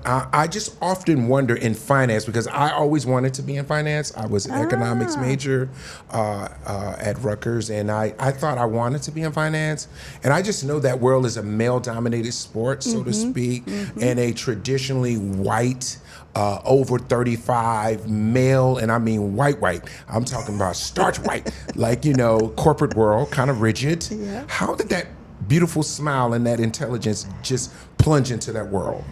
I just often wonder in finance, because I always wanted to be in finance. I was an economics major at Rutgers, and I thought I wanted to be in finance. And I just know that world is a male-dominated sport, so to speak, and a traditionally white, over 35 male, and I mean white. I'm talking about starch white, like, corporate world, kind of rigid. Yeah. How did that beautiful smile and that intelligence just plunge into that world?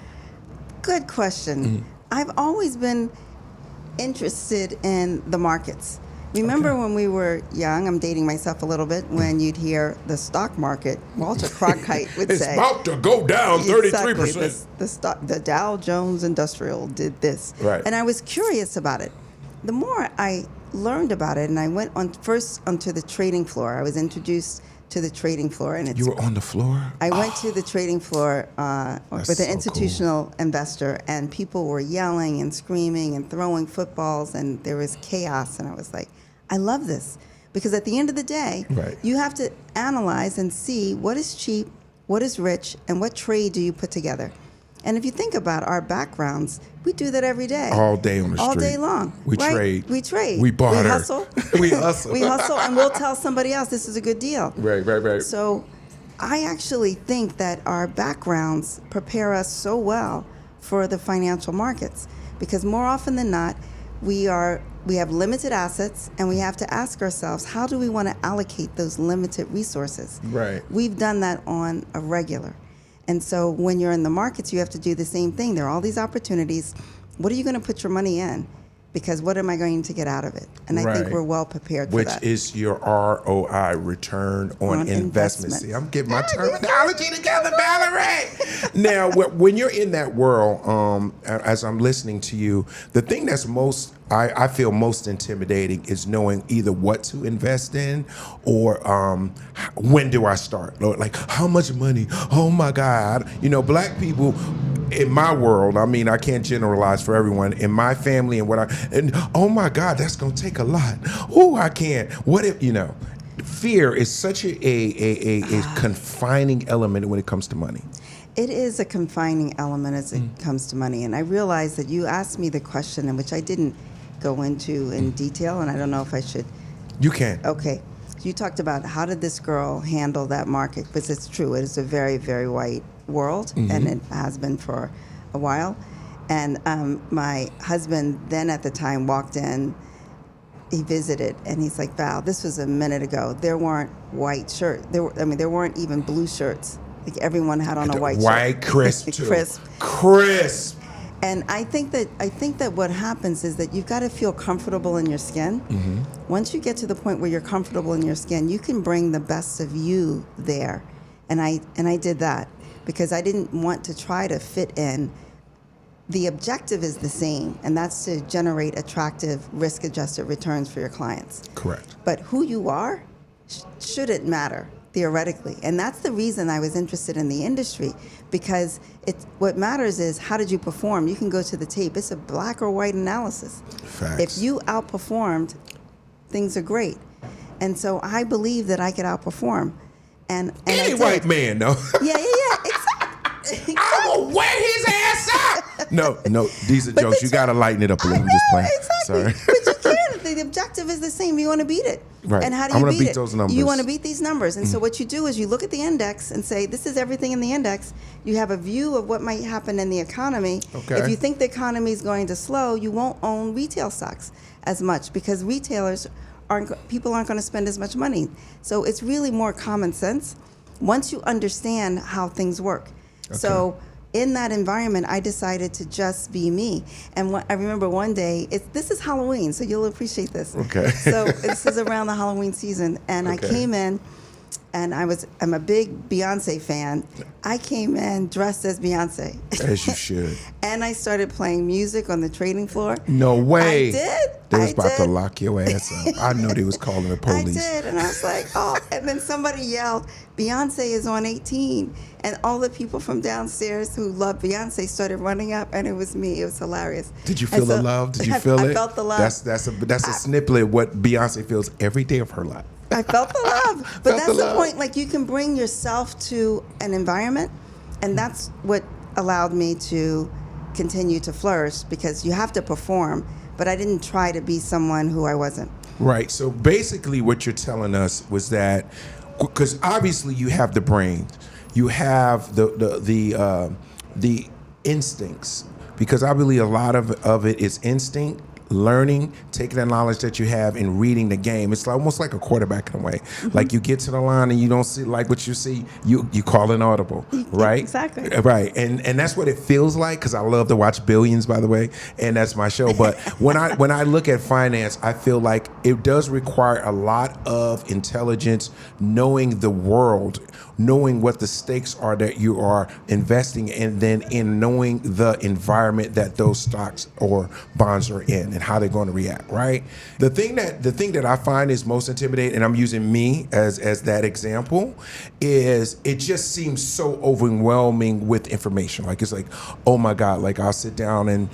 Good question. I've always been interested in the markets. Remember when we were young, I'm dating myself a little bit, when you'd hear the stock market, Walter Cronkite would say, it's about to go down 33%. Exactly, the Dow Jones Industrial did this. Right. And I was curious about it. The more I learned about it, and I went first onto the trading floor, I was introduced to the trading floor. And you were on the floor? I went to the trading floor with an institutional investor, and people were yelling and screaming and throwing footballs, and there was chaos. And I was like, I love this. Because at the end of the day, you have to analyze and see what is cheap, what is rich, and what trade do you put together. And if you think about our backgrounds, we do that every day. All day on the street. All day long. We trade. We trade. We barter. We hustle. We hustle. We hustle, and we'll tell somebody else this is a good deal. Right. So I actually think that our backgrounds prepare us so well for the financial markets, because more often than not, we have limited assets, and we have to ask ourselves, how do we want to allocate those limited resources? Right. We've done that on a regular. And so when you're in the markets, you have to do the same thing. There are all these opportunities. What are you going to put your money in? Because what am I going to get out of it? And I think we're well prepared for that. Which is your ROI, return on investment. See, I'm getting my terminology together, Valerie. Now, when you're in that world, as I'm listening to you, the thing that's I feel most intimidating is knowing either what to invest in or when do I start? Like, how much money? Oh my God. Black people in my world, I mean, I can't generalize for everyone, in my family and oh my God, that's going to take a lot. Oh, I can't. What if, fear is such a confining element when it comes to money. It is a confining element as it comes to money. And I realize that you asked me the question, in which I didn't go into in detail, and I don't know if I should. You can. Okay. You talked about how did this girl handle that market, because it's true. It is a very, very white world, and it has been for a while. And my husband then at the time walked in, he visited, and he's like, Val, this was a minute ago. There weren't white shirts. There weren't even blue shirts. Like, everyone had on a white shirt. White, crisp, too. Crisp. And I think that what happens is that you've got to feel comfortable in your skin. Once you get to the point where you're comfortable in your skin, you can bring the best of you there. And I did that because I didn't want to try to fit in. The objective is the same, and that's to generate attractive risk-adjusted returns for your clients. Correct. But who you are shouldn't matter, theoretically. And that's the reason I was interested in the industry, because what matters is how did you perform. You can go to the tape. It's a black or white analysis. Facts. If you outperformed, things are great. And so I believe that I could outperform. And any white man, though. Yeah, exactly. I will wear his ass out. No, these are jokes. You got to lighten it up a little. I'm just playing. Exactly. Sorry. But you can. The objective is the same. You want to beat it. Right. And how do you beat it? Those numbers. You want to beat these numbers. And so what you do is you look at the index and say, this is everything in the index. You have a view of what might happen in the economy. Okay. If you think the economy is going to slow, you won't own retail stocks as much, because people aren't going to spend as much money. So it's really more common sense once you understand how things work. Okay. So in that environment, I decided to just be me. And I remember one day, this is Halloween, so you'll appreciate this. Okay. So this is around the Halloween season, and I came in, and I'm a big Beyonce fan. I came in dressed as Beyonce. As you should. And I started playing music on the trading floor. No way. I did. They was about to lock your ass up. I know they was calling the police. I did, and I was like, oh. And then somebody yelled, Beyonce is on 18. And all the people from downstairs who loved Beyonce started running up, and it was me. It was hilarious. Did you feel the love? Did you feel it? I felt the love. That's a snippet of what Beyonce feels every day of her life. I felt the love. But that's the point. Like, you can bring yourself to an environment, and that's what allowed me to continue to flourish because you have to perform. But I didn't try to be someone who I wasn't. Right. So basically what you're telling us was that, because obviously you have the brain, you have the instincts, because I believe a lot of it is instinct, learning, taking that knowledge that you have and reading the game. It's almost like a quarterback in a way. Like you get to the line and you don't see like what you see, you call an audible, right? Exactly. Right. And that's what it feels like, because I love to watch Billions, by the way, and that's my show. But when I look at finance, I feel like it does require a lot of intelligence, knowing the world, knowing what the stakes are that you are investing in, and then in knowing the environment that those stocks or bonds are in and how they're going to react, right? The thing that I find is most intimidating, and I'm using me as that example, is it just seems so overwhelming with information. Like, it's like, oh my God, like I'll sit down and,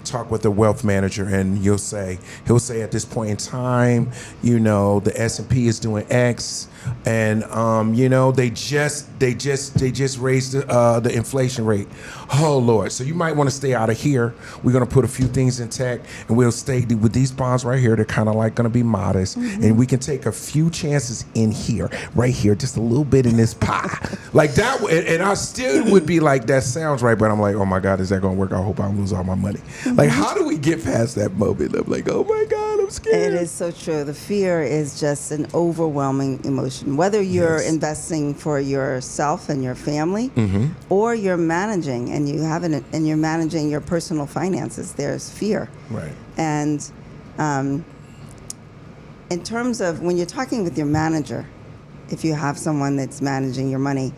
talk with a wealth manager, and he'll say at this point in time, the S&P is doing X, and they just raised the inflation rate. Oh Lord! So you might want to stay out of here. We're gonna put a few things in tech, and we'll stay with these bonds right here. They're kind of like gonna be modest, and we can take a few chances in here, right here, just a little bit in this pie, like that. And I still would be like, that sounds right, but I'm like, oh my God, is that gonna work? I hope I don't lose all my money. Like, how do we get past that moment? I'm like, oh my God, I'm scared. It is so true. The fear is just an overwhelming emotion. Whether you're investing for yourself and your family, or you're managing and you're managing your personal finances, there's fear. Right. And in terms of when you're talking with your manager, if you have someone that's managing your money,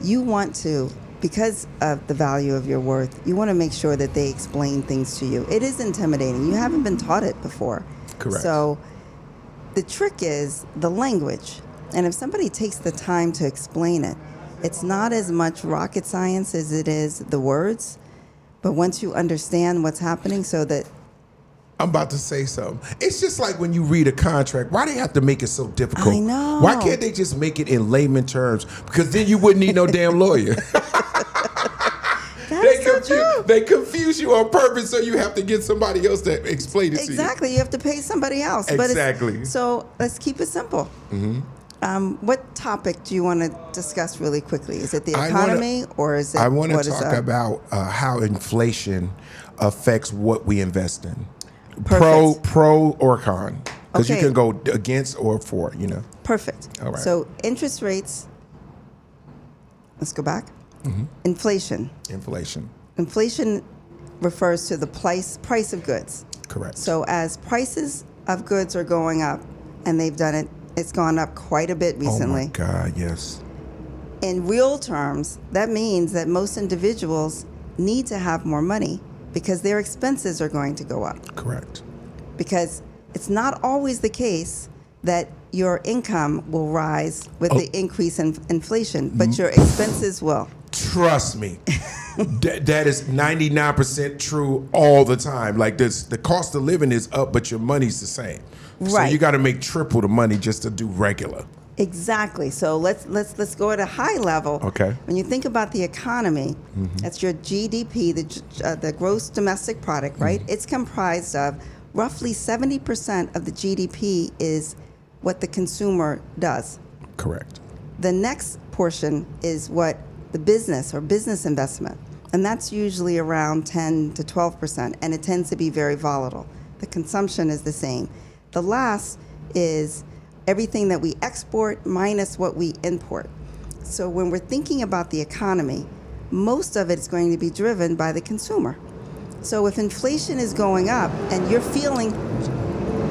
you want to, because of the value of your worth, you want to make sure that they explain things to you. It is intimidating. You haven't been taught it before. Correct. So the trick is the language. And if somebody takes the time to explain it, it's not as much rocket science as it is the words. But once you understand what's happening, so that I'm about to say something. It's just like when you read a contract, why do they have to make it so difficult? I know. Why can't they just make it in layman terms? Because then you wouldn't need no damn lawyer. They confuse you on purpose, so you have to get somebody else to explain it to you. Exactly. You have to pay somebody else. Exactly. So let's keep it simple. What topic do you want to discuss really quickly? Is it the economy, or is it? I want to talk about how inflation affects what we invest in. Perfect. Pro or con, because you Okay. can go against or for. Perfect. All right. So interest rates. Let's go back. Inflation. Inflation refers to the price of goods. Correct. So as prices of goods are going up, and it's gone up quite a bit recently. Oh my God, yes. In real terms, that means that most individuals need to have more money because their expenses are going to go up. Correct. Because it's not always the case that your income will rise with the increase in inflation, but your expenses will. Trust me. That is 99% true all the time. Like the cost of living is up, but your money's the same. So Right. you got to make triple the money just to do regular. Exactly. So let's go at a high level. Okay. When you think about the economy, that's your GDP, the gross domestic product, right? It's comprised of roughly 70% of the GDP is what the consumer does. Correct. The next portion is what the business or business investment, and that's usually around 10 to 12%, and it tends to be very volatile. The consumption is the same. The last is everything that we export minus what we import. So when we're thinking about the economy, most of it is going to be driven by the consumer. So if inflation is going up and you're feeling